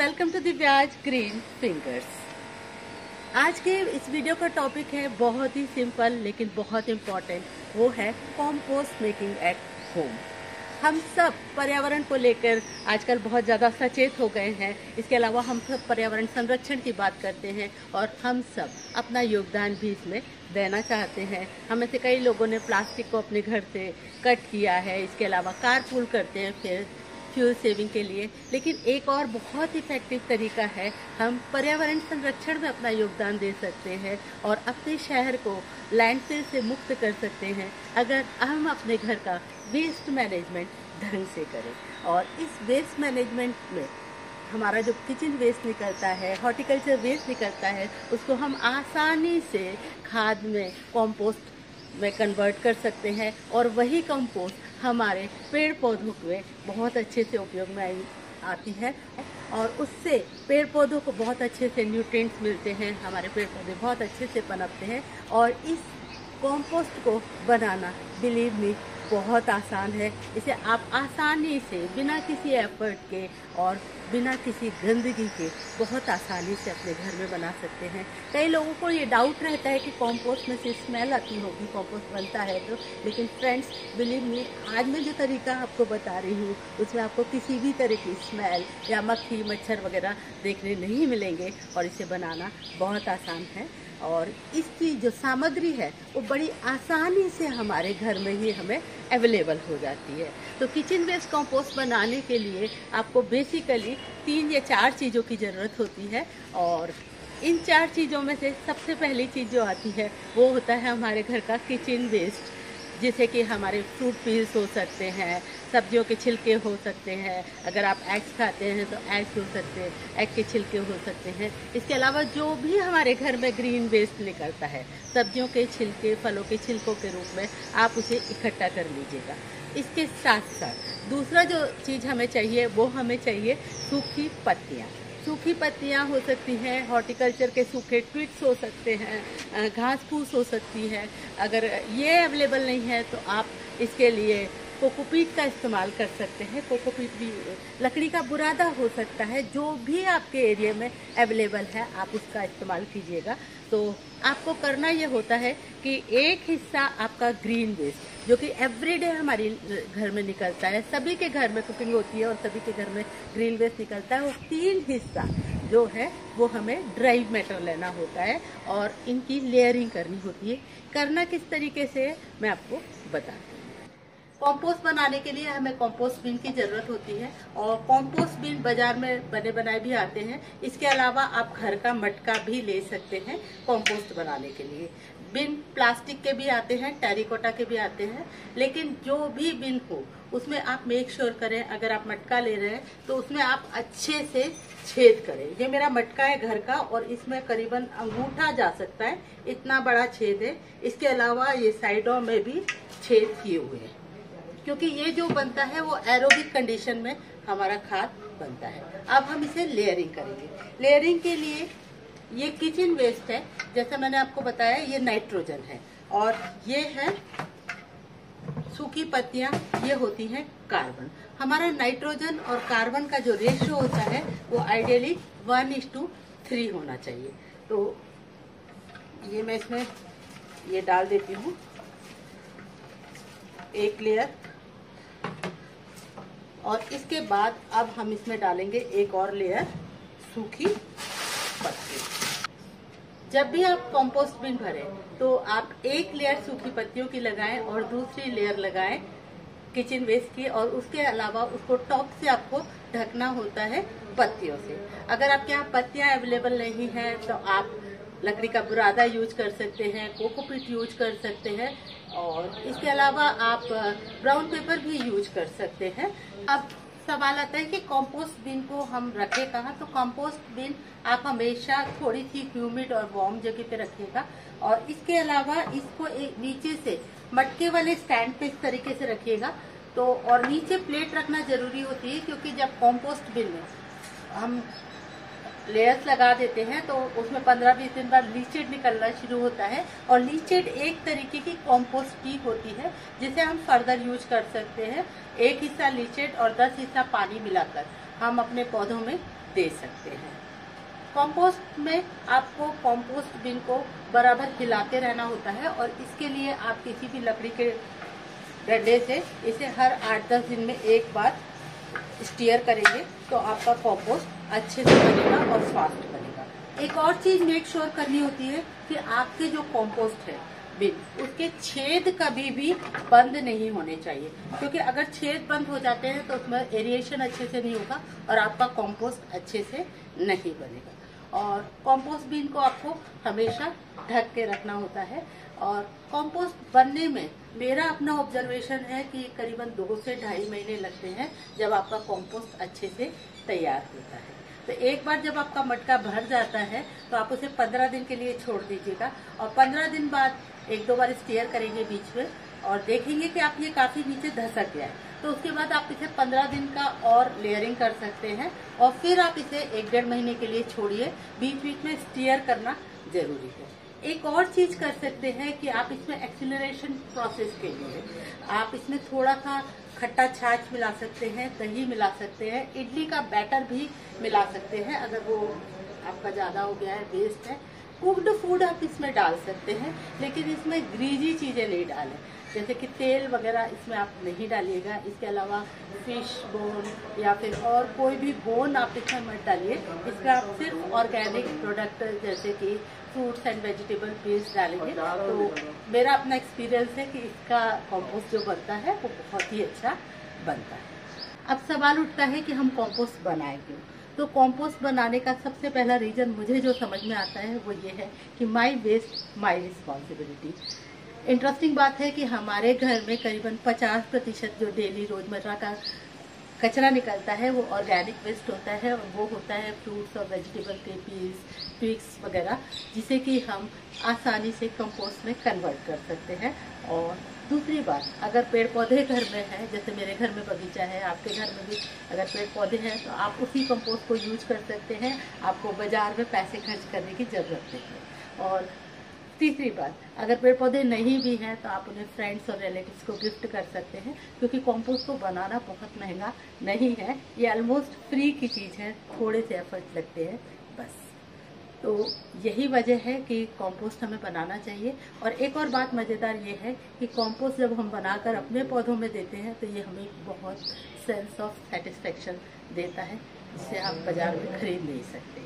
Welcome to Divya's green fingers. आज के इस वीडियो का टॉपिक है बहुत ही सिंपल लेकिन बहुत इम्पोर्टेंट, वो है कॉम्पोस्ट मेकिंग एट होम। हम सब पर्यावरण को लेकर आजकल बहुत ज़्यादा सचेत हो गए हैं। इसके अलावा हम सब पर्यावरण संरक्षण की बात करते हैं और हम सब अपना योगदान भी इसमें देना चाहते हैं। हम में से कई लोगों ने प्लास्टिक को अपने घर से कट किया है। इसके अलावा कारपूल करते हैं फिर फ्यूल सेविंग के लिए। लेकिन एक और बहुत इफेक्टिव तरीका है, हम पर्यावरण संरक्षण में अपना योगदान दे सकते हैं और अपने शहर को लैंडफिल से मुक्त कर सकते हैं अगर हम अपने घर का वेस्ट मैनेजमेंट ढंग से करें। और इस वेस्ट मैनेजमेंट में हमारा जो किचन वेस्ट निकलता है, हॉर्टिकल्चर वेस्ट निकलता है, उसको हम आसानी से खाद में, कंपोस्ट में कन्वर्ट कर सकते हैं और वही कंपोस्ट हमारे पेड़ पौधों के बहुत अच्छे से उपयोग में आती है और उससे पेड़ पौधों को बहुत अच्छे से न्यूट्रिएंट्स मिलते हैं। हमारे पेड़ पौधे बहुत अच्छे से पनपते हैं और इस कंपोस्ट को बनाना बिलीव मी बहुत आसान है। इसे आप आसानी से बिना किसी एफर्ट के और बिना किसी गंदगी के बहुत आसानी से अपने घर में बना सकते हैं। कई लोगों को ये डाउट रहता है कि कंपोस्ट में से स्मेल आती होगी कंपोस्ट बनता है तो, लेकिन फ्रेंड्स बिलीव मी, आज मैं जो तरीका आपको बता रही हूँ उसमें आपको किसी भी तरह की स्मेल या मक्खी मच्छर वगैरह देखने नहीं मिलेंगे और इसे बनाना बहुत आसान है। और इसकी जो सामग्री है वो बड़ी आसानी से हमारे घर में ही हमें अवेलेबल हो जाती है। तो किचन वेस्ट कंपोस्ट बनाने के लिए आपको बेसिकली 3 या 4 चीज़ों की ज़रूरत होती है और इन 4 चीज़ों में से सबसे पहली चीज़ जो आती है वो होता है हमारे घर का किचन वेस्ट, जैसे कि हमारे फ्रूट पील्स हो सकते हैं, सब्जियों के छिलके हो सकते हैं, अगर आप एग्स खाते हैं तो एग्स हो सकते हैं, एग के छिलके हो सकते हैं। इसके अलावा जो भी हमारे घर में ग्रीन वेस्ट निकलता है, सब्जियों के छिलके, फलों के छिलकों के रूप में आप उसे इकट्ठा कर लीजिएगा। इसके साथ साथ दूसरा जो चीज़ हमें चाहिए वो हमें चाहिए सूखी पत्तियाँ। सूखी पत्तियाँ हो सकती हैं, हॉर्टिकल्चर के सूखे ट्विग्स हो सकते हैं, घास फूस हो सकती है। अगर ये अवेलेबल नहीं है तो आप इसके लिए कोकोपीट का इस्तेमाल कर सकते हैं। कोकोपीट भी लकड़ी का बुरादा हो सकता है, जो भी आपके एरिया में अवेलेबल है आप उसका इस्तेमाल कीजिएगा। तो आपको करना ये होता है कि एक हिस्सा आपका ग्रीन वेस्ट जो कि एवरीडे हमारी घर में निकलता है, सभी के घर में कुकिंग होती है और सभी के घर में ग्रीन वेस्ट निकलता है, वो 3 हिस्सा जो है वो हमें ड्राई मैटर लेना होता है और इनकी लेयरिंग करनी होती है। करना किस तरीके से मैं आपको बताती हूँ। कंपोस्ट बनाने के लिए हमें कंपोस्ट बिन की जरूरत होती है और कंपोस्ट बिन बाजार में बने बनाए भी आते हैं। इसके अलावा आप घर का मटका भी ले सकते हैं कंपोस्ट बनाने के लिए। बिन प्लास्टिक के भी आते हैं, टेरिकोटा के भी आते हैं, लेकिन जो भी बिन हो उसमें आप मेक श्योर करें, अगर आप मटका ले रहे हैं तो उसमें आप अच्छे से छेद करें। ये मेरा मटका है घर का और इसमें करीबन अंगूठा जा सकता है, इतना बड़ा छेद है। इसके अलावा ये साइडों में भी छेद किए हुए हैं, क्योंकि ये जो बनता है वो एरोबिक कंडीशन में हमारा खाद बनता है। अब हम इसे लेयरिंग करेंगे। लेयरिंग के लिए ये किचन वेस्ट है, जैसा मैंने आपको बताया, ये नाइट्रोजन है और ये है सूखी पत्तियां, ये होती हैं कार्बन। हमारा नाइट्रोजन और कार्बन का जो रेशियो होता है वो आइडियली 1:3 होना चाहिए। तो ये मैं इसमें ये डाल देती हूँ एक लेयर और इसके बाद अब हम इसमें डालेंगे एक और लेयर सूखी पत्ती। जब भी आप कंपोस्ट बिन भरें तो आप एक लेयर सूखी पत्तियों की लगाएं और दूसरी लेयर लगाएं किचन वेस्ट की, और उसके अलावा उसको टॉप से आपको ढकना होता है पत्तियों से। अगर आपके यहाँ पत्तियां अवेलेबल नहीं है तो आप लकड़ी का बुरादा यूज कर सकते हैं, कोकोपीट यूज कर सकते हैं और इसके अलावा आप ब्राउन पेपर भी यूज कर सकते हैं। अब सवाल आता है कि कंपोस्ट बिन को हम रखें कहाँ, तो कंपोस्ट बिन आप हमेशा थोड़ी सी ह्यूमिड और वार्म जगह पे रखिएगा और इसके अलावा इसको एक नीचे से मटके वाले स्टैंड पे इस तरीके से रखिएगा। तो और नीचे प्लेट रखना जरूरी होती है, क्योंकि जब कंपोस्ट बिन में हम लेयर्स लगा देते हैं तो उसमें 15-20 दिन बाद लीचेड निकलना शुरू होता है। और लीचेड एक तरीके की कॉम्पोस्ट टी होती है जिसे हम फर्दर यूज कर सकते हैं। 1 हिस्सा लीचेड और 10 हिस्सा पानी मिलाकर हम अपने पौधों में दे सकते हैं। कॉम्पोस्ट में आपको कॉम्पोस्ट बिन को बराबर हिलाते रहना होता है और इसके लिए आप किसी भी लकड़ी के डंडे से इसे हर 8-10 दिन में एक बार स्टीयर करेंगे तो आपका कॉम्पोस्ट अच्छे से बनेगा और फास्ट बनेगा। एक और चीज मेक श्योर करनी होती है कि आपके जो कॉम्पोस्ट है बिन, उसके छेद कभी भी बंद नहीं होने चाहिए, क्योंकि अगर छेद बंद हो जाते हैं तो उसमें एरिएशन अच्छे से नहीं होगा और आपका कॉम्पोस्ट अच्छे से नहीं बनेगा। और कॉम्पोस्ट बिन को आपको हमेशा ढक के रखना होता है। और कॉम्पोस्ट बनने में मेरा अपना ऑब्जर्वेशन है कि करीबन 2 से 2.5 महीने लगते हैं जब आपका कॉम्पोस्ट अच्छे से तैयार होता है। तो एक बार जब आपका मटका भर जाता है तो आप उसे 15 दिन के लिए छोड़ दीजिएगा और 15 दिन बाद 1-2 बार स्टीयर करेंगे बीच में और देखेंगे कि आप ये काफी नीचे धसक गया है। तो उसके बाद आप इसे 15 दिन का और लेयरिंग कर सकते हैं और फिर आप इसे 1-1.5 महीने के लिए छोड़िए। बीच बीच में स्टीयर करना जरूरी है। एक और चीज कर सकते हैं कि आप इसमें एक्सीलरेशन प्रोसेस के लिए आप इसमें थोड़ा सा खट्टा छाछ मिला सकते हैं, दही मिला सकते हैं, इडली का बैटर भी मिला सकते हैं अगर वो आपका ज्यादा हो गया है, वेस्ट है। कुक्ड फूड आप इसमें डाल सकते हैं, लेकिन इसमें ग्रीजी चीजें नहीं डालें, जैसे कि तेल वगैरह इसमें आप नहीं डालिएगा। इसके अलावा फिश बोन या फिर और कोई भी बोन आप इसमें मत डालिए। इसमें आप सिर्फ ऑर्गेनिक प्रोडक्ट जैसे कि फ्रूट्स एंड वेजिटेबल पील्स डालेंगे। तो मेरा अपना एक्सपीरियंस है कि इसका कॉम्पोस्ट जो बनता है वो बहुत ही अच्छा बनता है। अब सवाल उठता है कि हम कॉम्पोस्ट बनाएं क्यों? तो कॉम्पोस्ट बनाने का सबसे पहला रीजन मुझे जो समझ में आता है वो ये है कि my waste my responsibility. Interesting बात है कि हमारे घर में करीबन 50% जो डेली रोजमर्रा का कचरा निकलता है वो ऑर्गेनिक वेस्ट होता है और वो होता है फ्रूट्स और वेजिटेबल के पील्स, ट्विग्स वगैरह, जिसे कि हम आसानी से कंपोस्ट में कन्वर्ट कर सकते हैं। और दूसरी बात, अगर पेड़ पौधे घर में है, जैसे मेरे घर में बगीचा है, आपके घर में भी अगर पेड़ पौधे हैं तो आप उसी कंपोस्ट को यूज कर सकते हैं। आपको बाजार में पैसे खर्च करने की जरूरत नहीं है। और तीसरी बात, अगर पेड़ पौधे नहीं भी हैं तो आप उन्हें फ्रेंड्स और रिलेटिव्स को गिफ्ट कर सकते हैं, क्योंकि कॉम्पोस्ट को बनाना बहुत महंगा नहीं है। ये ऑलमोस्ट फ्री की चीज़ है, थोड़े से एफर्ट लगते हैं बस। तो यही वजह है कि कॉम्पोस्ट हमें बनाना चाहिए। और एक और बात मज़ेदार ये है कि कॉम्पोस्ट जब हम बनाकर अपने पौधों में देते हैं तो ये हमें बहुत सेंस ऑफ सेटिस्फेक्शन देता है, जिसे आप बाजार में खरीद नहीं सकते।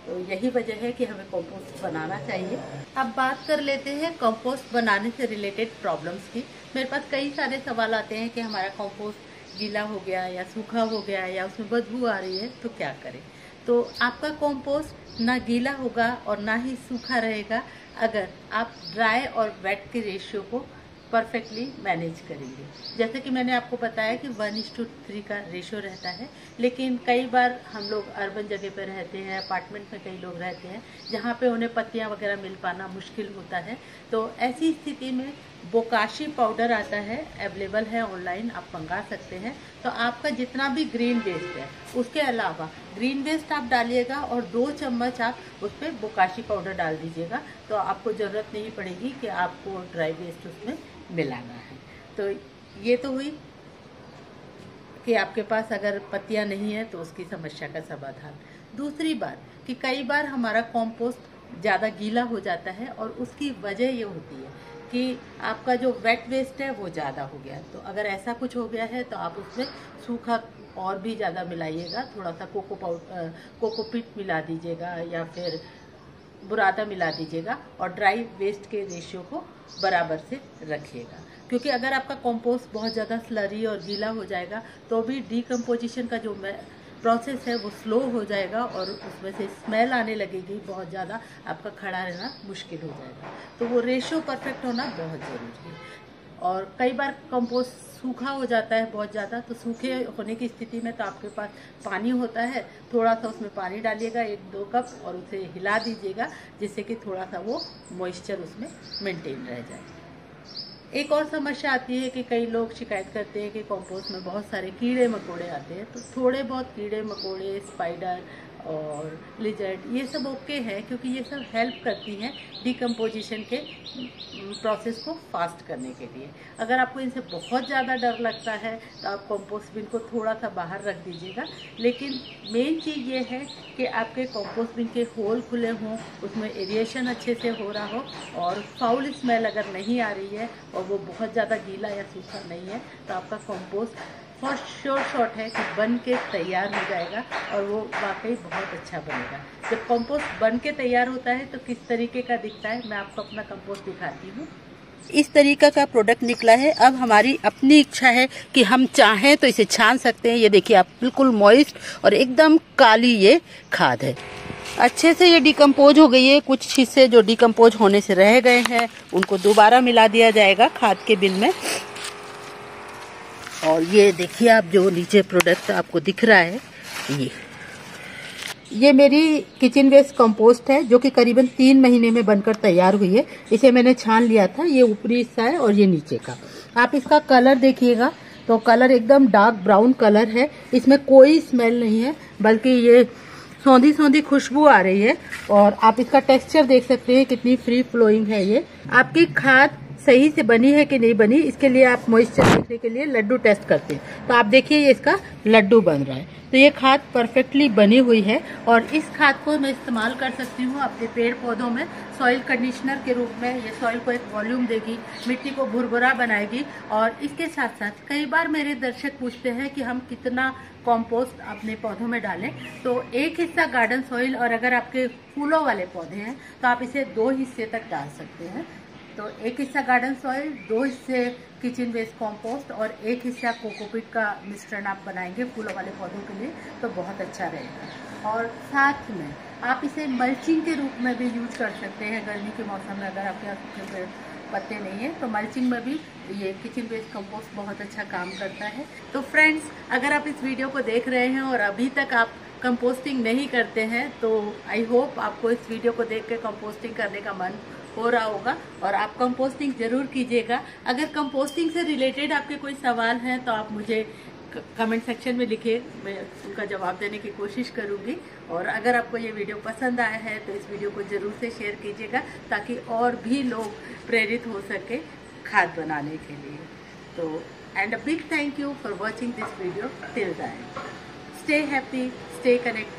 तो यही वजह है कि हमें कंपोस्ट बनाना चाहिए। अब बात कर लेते हैं कंपोस्ट बनाने से रिलेटेड प्रॉब्लम्स की। मेरे पास कई सारे सवाल आते हैं कि हमारा कंपोस्ट गीला हो गया या सूखा हो गया या उसमें बदबू आ रही है तो क्या करें। तो आपका कंपोस्ट ना गीला होगा और ना ही सूखा रहेगा अगर आप ड्राई और वेट के रेशियो को परफेक्टली मैनेज करेंगे। जैसे कि मैंने आपको बताया कि 1:3 का रेशियो रहता है, लेकिन कई बार हम लोग अर्बन जगह पर रहते हैं, अपार्टमेंट में कई लोग रहते हैं जहाँ पे उन्हें पत्तियाँ वगैरह मिल पाना मुश्किल होता है। तो ऐसी स्थिति में बोकाशी पाउडर आता है, अवेलेबल है ऑनलाइन, आप मंगा सकते हैं। तो आपका जितना भी ग्रीन वेस्ट है उसके अलावा ग्रीन वेस्ट आप डालिएगा और 2 चम्मच आप उस पर बोकाशी पाउडर डाल दीजिएगा। तो आपको ज़रूरत नहीं पड़ेगी कि आपको ड्राई वेस्ट उसमें मिलाना है। तो ये तो हुई कि आपके पास अगर पत्तियां नहीं है तो उसकी समस्या का समाधान। दूसरी बात कि कई बार हमारा कंपोस्ट ज़्यादा गीला हो जाता है और उसकी वजह ये होती है कि आपका जो वेट वेस्ट है वो ज़्यादा हो गया। तो अगर ऐसा कुछ हो गया है तो आप उसमें सूखा और भी ज़्यादा मिलाइएगा, थोड़ा सा कोकोपीट मिला दीजिएगा या फिर बुरादा मिला दीजिएगा और ड्राई वेस्ट के रेशियो को बराबर से रखिएगा। क्योंकि अगर आपका कंपोस्ट बहुत ज़्यादा स्लरी और गीला हो जाएगा तो भी डिकम्पोजिशन का जो प्रोसेस है वो स्लो हो जाएगा और उसमें से स्मेल आने लगेगी बहुत ज़्यादा, आपका खड़ा रहना मुश्किल हो जाएगा। तो वो रेशियो परफेक्ट होना बहुत ज़रूरी है। और कई बार कंपोस्ट सूखा हो जाता है बहुत ज़्यादा, तो सूखे होने की स्थिति में तो आपके पास पानी होता है, थोड़ा सा उसमें पानी डालिएगा 1-2 कप और उसे हिला दीजिएगा, जिससे कि थोड़ा सा वो मॉइस्चर उसमें मेंटेन रह जाए। एक और समस्या आती है कि कई लोग शिकायत करते हैं कि कंपोस्ट में बहुत सारे कीड़े मकोड़े आते हैं। तो थोड़े बहुत कीड़े मकोड़े, स्पाइडर और लिजर्ड, ये सब ओके है क्योंकि ये सब हेल्प करती हैं डिकम्पोजिशन के प्रोसेस को फास्ट करने के लिए। अगर आपको इनसे बहुत ज़्यादा डर लगता है तो आप कंपोस्ट बिन को थोड़ा सा बाहर रख दीजिएगा, लेकिन मेन चीज़ ये है कि आपके कंपोस्ट बिन के होल खुले हों, उसमें एरिएशन अच्छे से हो रहा हो और फाउल स्मेल अगर नहीं आ रही है और वो बहुत ज़्यादा गीला या सूखा नहीं है तो आपका कंपोस्ट फर्स्ट श्योर शॉट है कि बन के तैयार हो जाएगा और वो वाकई बहुत अच्छा बनेगा। जब कंपोस्ट बन के तैयार होता है तो किस तरीके का दिखता है, मैं आपको अपना कंपोस्ट दिखाती हूँ। इस तरीके का प्रोडक्ट निकला है। अब हमारी अपनी इच्छा है कि हम चाहें तो इसे छान सकते हैं। ये देखिए आप, बिल्कुल मॉइस्ट और एकदम काली ये खाद है। अच्छे से ये डिकम्पोज हो गई है। कुछ हिस्से जो डिकम्पोज होने से रह गए हैं उनको दोबारा मिला दिया जाएगा खाद के बिन में। और ये देखिए आप, जो नीचे प्रोडक्ट आपको दिख रहा है, ये मेरी किचन वेस्ट कंपोस्ट है जो कि करीबन 3 महीने में बनकर तैयार हुई है। इसे मैंने छान लिया था। ये ऊपरी हिस्सा है और ये नीचे का। आप इसका कलर देखिएगा तो कलर एकदम डार्क ब्राउन कलर है। इसमें कोई स्मेल नहीं है, बल्कि ये सौंधी सौंधी खुशबू आ रही है। और आप इसका टेक्सचर देख सकते हैं, कितनी फ्री फ्लोइंग है ये। आपकी खाद सही से बनी है कि नहीं बनी, इसके लिए आप मॉइस्चर देखने के लिए लड्डू टेस्ट करते हैं। तो आप देखिए ये इसका लड्डू बन रहा है, तो ये खाद परफेक्टली बनी हुई है। और इस खाद को मैं इस्तेमाल कर सकती हूँ अपने पेड़ पौधों में सॉइल कंडीशनर के रूप में। ये सॉइल को एक वॉल्यूम देगी, मिट्टी को भुरभुरा बनाएगी। और इसके साथ साथ कई बार मेरे दर्शक पूछते हैं कि हम कितना कंपोस्ट अपने पौधों में डालें। तो एक हिस्सा गार्डन सॉइल, और अगर आपके फूलों वाले पौधे हैं तो आप इसे 2 हिस्से तक डाल सकते हैं। तो 1 हिस्सा गार्डन सॉइल, 2 हिस्से किचन वेस्ट कंपोस्ट और 1 हिस्सा कोकोपीट का मिश्रण आप बनाएंगे फूलों वाले पौधों के लिए तो बहुत अच्छा रहेगा। और साथ में आप इसे मल्चिंग के रूप में भी यूज कर सकते हैं। गर्मी के मौसम में अगर आपके यहाँ सूखे पेड़ पत्ते नहीं है तो मल्चिंग में भी ये किचन वेस्ट कंपोस्ट बहुत अच्छा काम करता है। तो फ्रेंड्स, अगर आप इस वीडियो को देख रहे हैं और अभी तक आप कंपोस्टिंग नहीं करते हैं तो आई होप आपको इस वीडियो को देख के कंपोस्टिंग करने का मन हो रहा होगा और आप कंपोस्टिंग जरूर कीजिएगा। अगर कंपोस्टिंग से रिलेटेड आपके कोई सवाल हैं तो आप मुझे कमेंट सेक्शन में लिखिए, मैं उनका जवाब देने की कोशिश करूंगी। और अगर आपको ये वीडियो पसंद आया है तो इस वीडियो को जरूर से शेयर कीजिएगा ताकि और भी लोग प्रेरित हो सके खाद बनाने के लिए। तो and a big thank you for watching this video till the end. Stay happy, stay connected.